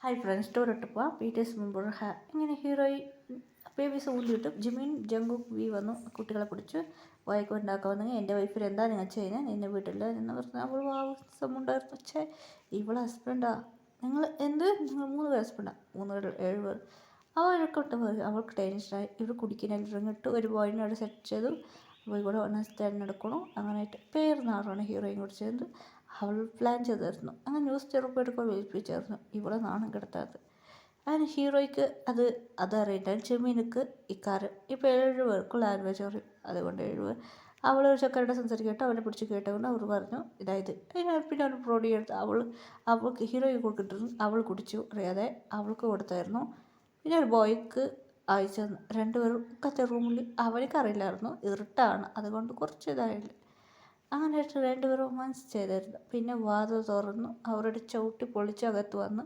Hi friends, സ്റ്റോറിട്ട് പോവാം. Peter's മുമ്പ് ഇങ്ങനെ ഹീറോയി ബേബീസ് ഊണ്ടി കിട്ടും. ജിമിൻ ജങ്കുക്ക് വി വന്നു കുട്ടികളെ പിടിച്ച് വഴക്ക് ഉണ്ടാക്കാൻ വന്നെങ്കിൽ എൻ്റെ വൈഫിൽ എന്താ നിങ്ങൾ ചെയ്യുന്നത്, നിന്നെ വീട്ടിൽ എന്ന് പറഞ്ഞാൽ അവൾ വാസമുണ്ടായിരുന്നു. പക്ഷേ ഇവളെ ഹസ്ബൻഡാ, നിങ്ങൾ എന്ത്, നിങ്ങൾ 3 പേർ ഹസ്ബൻഡാ, 3 പേർ 7 പേർ. അവൾക്കൊട്ട് അവൾക്ക് ടെൻഷനായി. ഇവർ കുടിക്കുന്ന ഇറങ്ങിട്ട് ഒരു ബോയിനെ അവിടെ സെറ്റ് ചെയ്തു. പോയി കൂടെ തിരഞ്ഞെടുക്കണു. അങ്ങനെയായിട്ട് പേർന്നാറാണ് ഹീറോയിൻ കുടിച്ചത്. അവൾ പ്ലാൻ ചെയ്തായിരുന്നു. അങ്ങനെ ന്യൂസ് ചെറുപ്പെടുക്കാൻ ഏൽപ്പിച്ചായിരുന്നു ഇവളെ നാണം കെടുത്താത്. അങ്ങനെ ഹീറോയ്ക്ക് അതറിയില്ല. ചെമ്മീനുക്ക് ഇക്കാറ് ഇപ്പോൾ 7 പേർക്ക് ലാംഗ്വേജ് അറിയും. അതുകൊണ്ട് 7 പേർ അവൾ ഒരു ചക്കരയുടെ സംസാരിക്കട്ടെ അവനെ പിടിച്ച് കേട്ടുകൊണ്ട് അവർ പറഞ്ഞു ഇതായത്. പിന്നെ അവൻ പ്രോഡി എടുത്ത് അവൾക്ക് ഹീറോയ്ക്ക് കൊടുത്തിട്ടിരുന്നു. അവൾ കുടിച്ചു അറിയാതെ അവൾക്ക് കൊടുത്തായിരുന്നു. പിന്നെ ഒരു ബോയ്ക്ക് അയച്ചു തന്നു. 2 പേരും ഒക്കത്തെ റൂമിൽ അവനക്കറിയില്ലായിരുന്നു, ഇരുട്ടാണ്, അതുകൊണ്ട് കുറച്ച് ഇതായില്ല. അങ്ങനെ 2 പേരും റൊമാൻസ് ചെയ്തായിരുന്നു. പിന്നെ വാതിൽ തുറന്നു അവരുടെ ചവിട്ടി പൊളിച്ച് അകത്ത് വന്ന്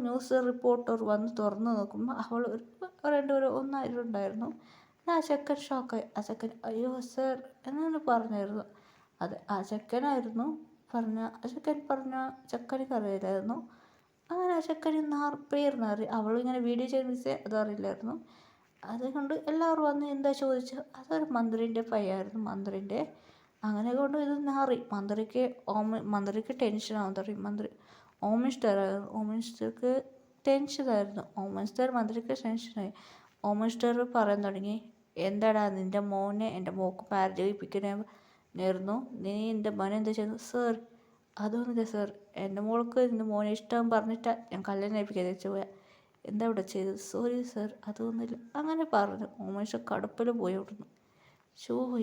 ന്യൂസ് റിപ്പോർട്ടർ വന്ന് തുറന്നു നോക്കുമ്പോൾ അവൾ 2 പേരും ഒന്നായിട്ടുണ്ടായിരുന്നു. ആ ചെക്കൻ ഷോക്കായി. ആ ചെക്കൻ അയ്യോ സർ എന്നാണ് പറഞ്ഞായിരുന്നു. അതെ, ആ ചെക്കനായിരുന്നു പറഞ്ഞ ചെക്കനിക്കറിയില്ലായിരുന്നു. അങ്ങനെ ആ ചെക്കന് പേർന്നറി. അവളിങ്ങനെ വീഡിയോ ചെയ്ത് അതറിയില്ലായിരുന്നു. അതുകൊണ്ട് എല്ലാവരും വന്ന് എന്താ ചോദിച്ചു, അതൊരു മന്ത്രിൻ്റെ പയ്യായിരുന്നു, മന്ത്രിൻ്റെ. അങ്ങനെ കൊണ്ട് ഇത് നാറി. മന്ത്രിക്ക് ടെൻഷനാവും തുടങ്ങി. ഓമിസ്റ്റർക്ക് ടെൻഷനായിരുന്നു. മന്ത്രിക്ക് ടെൻഷനായി. ഓമിസ്റ്റർ പറയാൻ തുടങ്ങി, എന്താടാ നിൻ്റെ മോനെ എൻ്റെ മോക്ക് മാരേജ് കഴിപ്പിക്കണമായിരുന്നു, നീ എൻ്റെ മോനെ എന്താ ചെയ്യുന്നു? സർ അതൊന്നുമില്ല സർ, എൻ്റെ മോൾക്ക് എൻ്റെ മോനെ ഇഷ്ടം പറഞ്ഞിട്ടാണ് ഞാൻ കല്യാണം കഴിപ്പിക്കാൻ വെച്ച് പോയാൽ, എന്താ ഇവിടെ ചെയ്തത്? സോറി സർ അതൊന്നുമില്ല അങ്ങനെ പറഞ്ഞു. ഓമിസ്റ്റർ കടുപ്പിൽ പോയി വിടുന്നു.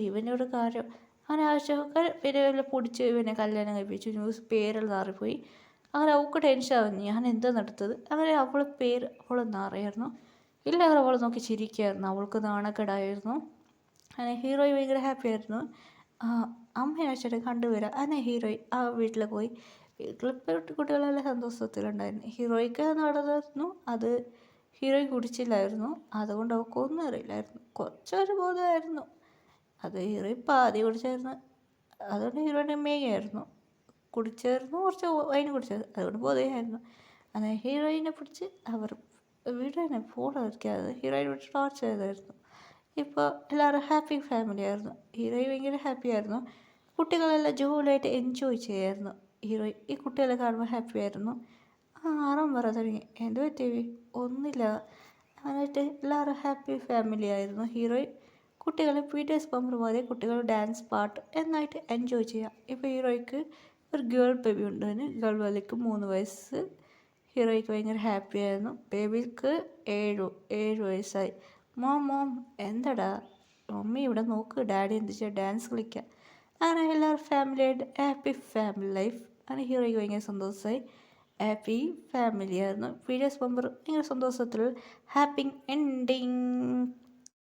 ഇവനോട് കാര്യം. അങ്ങനെ ആവശ്യമൊക്കെ പിന്നെ പൊടിച്ച് ഇവനെ കല്യാണം കഴിപ്പിച്ചു. ന്യൂസ് പേരെല്ലാം മാറിപ്പോയി. അങ്ങനെ അവൾക്ക് ടെൻഷനാവും, ഞാൻ എന്താ നടത്തത്. അങ്ങനെ അവൾ നാറിയായിരുന്നു. എല്ലാവരും അവളെ നോക്കി ചിരിക്കുകയായിരുന്നു. അവൾക്ക് നാണക്കേടായിരുന്നു. അങ്ങനെ ഹീറോയി ഭയങ്കര ഹാപ്പി ആയിരുന്നു. അമ്മയും അച്ഛനും കണ്ടുവരാം. അങ്ങനെ ഹീറോയി ആ വീട്ടിൽ പോയി. വീട്ടിൽ കുട്ടികളെല്ലാം സന്തോഷത്തിലുണ്ടായിരുന്നു. ഹീറോയ്ക്ക് നടന്നായിരുന്നു. അത് ഹീറോയി കുടിച്ചില്ലായിരുന്നു. അതുകൊണ്ട് അവൾക്കൊന്നും അറിയില്ലായിരുന്നു. കുറച്ചൊരു ബോധമായിരുന്നു. അത് ഹീറോയി പാതി കുടിച്ചായിരുന്നു. അതുകൊണ്ട് ഹീറോയിൻ്റെ മേയായിരുന്നു. കുടിച്ചായിരുന്നു, കുറച്ച് വൈൻ കുടിച്ചത്, അതുകൊണ്ട് ബോധമായിരുന്നു. അങ്ങനെ ഹീറോയിനെ പിടിച്ച് അവർ വീടിനെ ഫോൺ വയ്ക്കാതെ ഹീറോയിനെ പിടിച്ച് ടോർച്ച് ചെയ്തായിരുന്നു. ഇപ്പോൾ എല്ലാവരും ഹാപ്പി ഫാമിലി ആയിരുന്നു. ഹീറോയി ഭയങ്കര ഹാപ്പി ആയിരുന്നു. കുട്ടികളെല്ലാം ജോലിയായിട്ട് എൻജോയ് ചെയ്യായിരുന്നു. ഹീറോയി ഈ കുട്ടികളെ കാണുമ്പോൾ ഹാപ്പി ആയിരുന്നു. ആറാം പറയാൻ തുടങ്ങി, എന്ത് പറ്റി? ഒന്നുമില്ല. അങ്ങനെയായിട്ട് എല്ലാവരും ഹാപ്പി ഫാമിലി ആയിരുന്നു. ഹീറോയി കുട്ടികളെ പീറ്റേഴ്സ് പമ്പർ പോലെ കുട്ടികൾ ഡാൻസ് പാട്ട് എന്നായിട്ട് എൻജോയ് ചെയ്യാം. ഇപ്പോൾ ഹീറോയ്ക്ക് ഒരു ഗേൾ ബേബി ഉണ്ടായിരുന്നു. ഗേൾ ബേബിക്ക് 3 വയസ്സ്. ഹീറോയ്ക്ക് ഭയങ്കര ഹാപ്പി ആയിരുന്നു. ബേബിക്ക് 7 വയസ്സായി. മോം എന്താടാ? മമ്മി ഇവിടെ നോക്ക്, ഡാഡി എന്ത് ചെയ്യുക, ഡാൻസ് കളിക്കുക. അങ്ങനെ എല്ലാവരും ഫാമിലിയായിട്ട് ഹാപ്പി ഫാമിലി ലൈഫ്. അങ്ങനെ ഹീറോയ്ക്ക് ഭയങ്കര സന്തോഷമായി. ഹാപ്പി ഫാമിലി ആയിരുന്നു. പീറ്റേഴ്സ് പമ്പർ ഭയങ്കര സന്തോഷത്തിൽ ഹാപ്പി എൻഡിങ്.